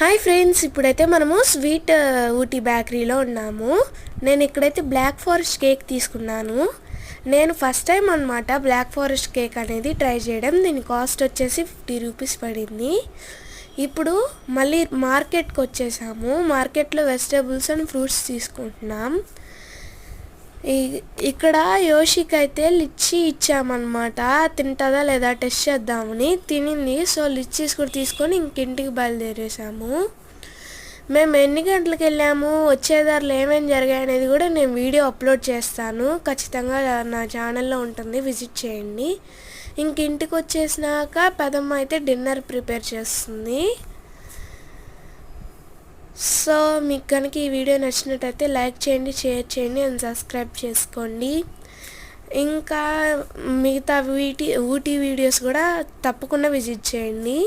Hi friends, ఇప్పుడైతే మనము sweet Ooty బేకరీలో ఉన్నాము. నేను ఇక్కడైతే బ్లాక్ ఫారెస్ట్ కేక్ తీసుకున్నాను. నేను ఫస్ట్ టైం అనమాట బ్లాక్ ఫారెస్ట్ కేక్ అనేది ట్రై చేయడం. దీని కాస్ట్ వచ్చేసి 50 రూపీస్ పడింది. ఇప్పుడు మళ్ళీ మార్కెట్కి వచ్చేసాము. మార్కెట్లో వెజిటేబుల్స్ అండ్ ఫ్రూట్స్ తీసుకుంటున్నాం. ఇక్కడ యోషికి అయితే లిచ్చి ఇచ్చామన్నమాట. తింటుందా లేదా టెస్ట్ చేద్దామని. తినింది. సో లిచ్చీస్ కూడా తీసుకొని ఇంటికి బయలుదేరేసాము. మేము ఎన్ని గంటలకు వెళ్ళాము, వచ్చేదారిలో ఏమేమి జరిగాయి అనేది కూడా నేను వీడియో అప్లోడ్ చేస్తాను. ఖచ్చితంగా నా ఛానల్లో ఉంటుంది, విజిట్ చేయండి. ఇంటికి వచ్చేసినాక పెదమ్మ అయితే డిన్నర్ ప్రిపేర్ చేస్తుంది. సో మీకు కనుక ఈ వీడియో నచ్చినట్టయితే లైక్ చేయండి, షేర్ చేయండి అండ్ సబ్స్క్రైబ్ చేసుకోండి. ఇంకా మిగతా ఊటీ వీడియోస్ కూడా తప్పకుండా విజిట్ చేయండి.